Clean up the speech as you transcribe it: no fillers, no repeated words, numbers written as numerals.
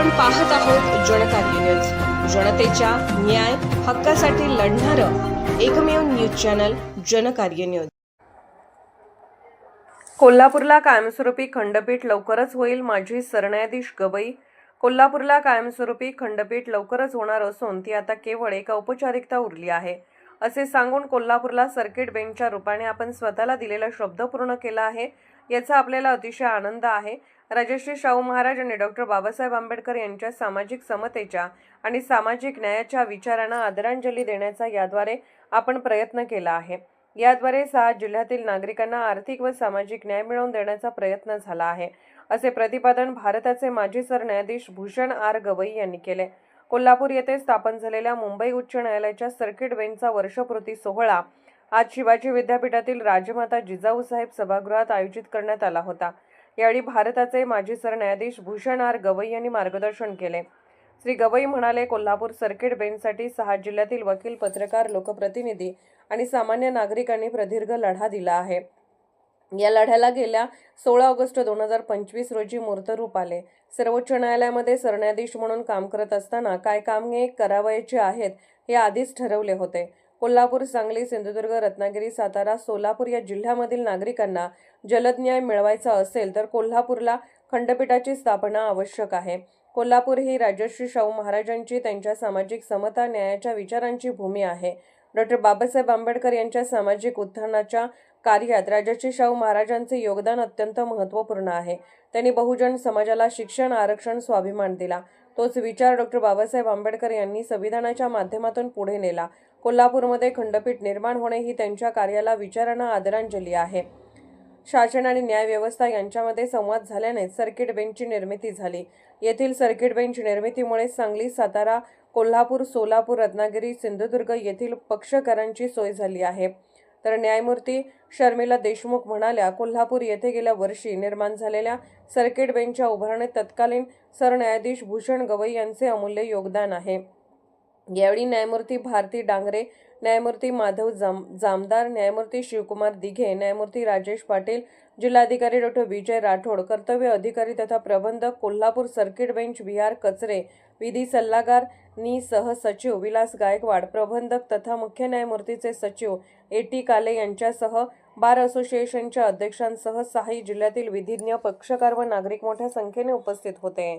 आपण पाहत आहोत जनकार्य न्यूज, जनतेच्या न्याय हक्कासाठी लढणारं एकमेव न्यूज चॅनल जनकार्य न्यूज। कोल्हापूरला कायमस्वरूपी खंडपीठ लवकरच होईल, माजी सरन्यायाधीश गवई। कोल्हापूरला कायमस्वरूपी खंडपीठ लवकरच होणार असून ती आता केवळ एक औपचारिकता उरली आहे, असे सांगून कोल्हापूरला सर्किट बेंचच्या रूपाने आपण स्वतःला दिलेला शब्द पूर्ण केला आहे, याचा आपल्याला अतिशय आनंद आहे। राजश्री शाहू महाराज आणि डॉक्टर बाबासाहेब आंबेडकर यांच्या सामाजिक समतेच्या आणि सामाजिक न्यायाच्या विचारांना आदरांजली देण्याचा याद्वारे आपण प्रयत्न केला आहे। याद्वारे 6 जिल्ह्यातील नागरिकांना आर्थिक व सामाजिक न्याय मिळवून देण्याचा प्रयत्न झाला आहे, असे प्रतिपादन भारताचे माजी सरन्यायाधीश भूषण आर गवई यांनी केले। कोल्हापूर येथे स्थापन झालेल्या मुंबई उच्च न्यायालयाच्या सर्किट बेंचचा वर्षपूर्ती सोहळा आज शिवाजी विद्यापीठातील राजमाता जिजाऊसाहेब सभागृहात आयोजित करण्यात आला होता। यावेळी भारताचे माजी सरन्यायाधीश भूषण आर गवई यांनी मार्गदर्शन केले। श्री गवई म्हणाले, कोल्हापूर सर्किट बेंचसाठी 6 जिल्ह्यातील वकील, पत्रकार, लोकप्रतिनिधी आणि सामान्य नागरिकांनी प्रदीर्घ लढा दिला आहे। या लढ्याला गेल्या 16 ऑगस्ट 2025 रोजी मूर्तरूप आले। सर्वोच्च न्यायालयामध्ये सरन्यायाधीश म्हणून काम करत असताना काय कामे करावयाची आहेत हे आधीच ठरवले होते। कोल्हापूर, सांगली, सिंधुदुर्ग, रत्नागिरी, सातारा, सोलापूर या जिल्ह्यामधील नागरिकांना जलद न्याय मिळवायचा असेल तर कोल्हापूरला खंडपीठाची स्थापना आवश्यक आहे। कोल्हापूर ही राजश्री शाहू महाराजांची, त्यांच्या सामाजिक समता न्यायाच्या विचारांची भूमी आहे। डॉक्टर बाबासाहेब आंबेडकर यांच्या सामाजिक उत्थानाच्या कार्यात राजश्री शाहू महाराजांचे योगदान अत्यंत महत्त्वपूर्ण आहे। त्यांनी बहुजन समाजाला शिक्षण, आरक्षण, स्वाभिमान दिला। तोच विचार डॉक्टर बाबासाहेब आंबेडकर यांनी संविधानाच्या माध्यमातून पुढे नेला। कोल्हापूरमध्ये खंडपीठ निर्माण होणे ही त्यांच्या कार्याला, विचारांना आदरांजली आहे। शासन आणि न्याय व्यवस्था यांच्यामध्ये संवाद झाल्याने सर्किट बेंचची निर्मिती झाली। येथील सर्किट बेंच निर्मितीमुळे सांगली, सातारा, कोल्हापूर, सोलापूर, रत्नागिरी, सिंधुदुर्ग येथील पक्षकारांची सोय झाली आहे। तर न्यायमूर्ती शर्मिला देशमुख म्हणाल्या, कोल्हापूर येथे गेल्या वर्षी निर्माण झालेल्या सर्किट बेंचच्या उभारणीत तत्कालीन सरन्यायाधीश भूषण गवई यांचे अमूल्य योगदान आहे। यावेळी न्यायमूर्ती भारती डांगरे, न्यायमूर्ती माधव जामदार, न्यायमूर्ती शिवकुमार दिघे, न्यायमूर्ती राजेश पाटील, जिल्हाधिकारी डॉ. विजय राठोड, कर्तव्य अधिकारी तथा प्रबंधक कोल्हापूर सर्किट बेंच VR कचरे, विधी सल्लागार नि सहसचिव विलास गायकवाड, प्रबंधक तथा मुख्य न्यायमूर्तीचे सचिव AT काले यांच्यासह बार असोसिएशनच्या अध्यक्षांसह 6 जिल्ह्यातील विधिज्ञ, पक्षकार व नागरिक मोठ्या संख्येने उपस्थित होते।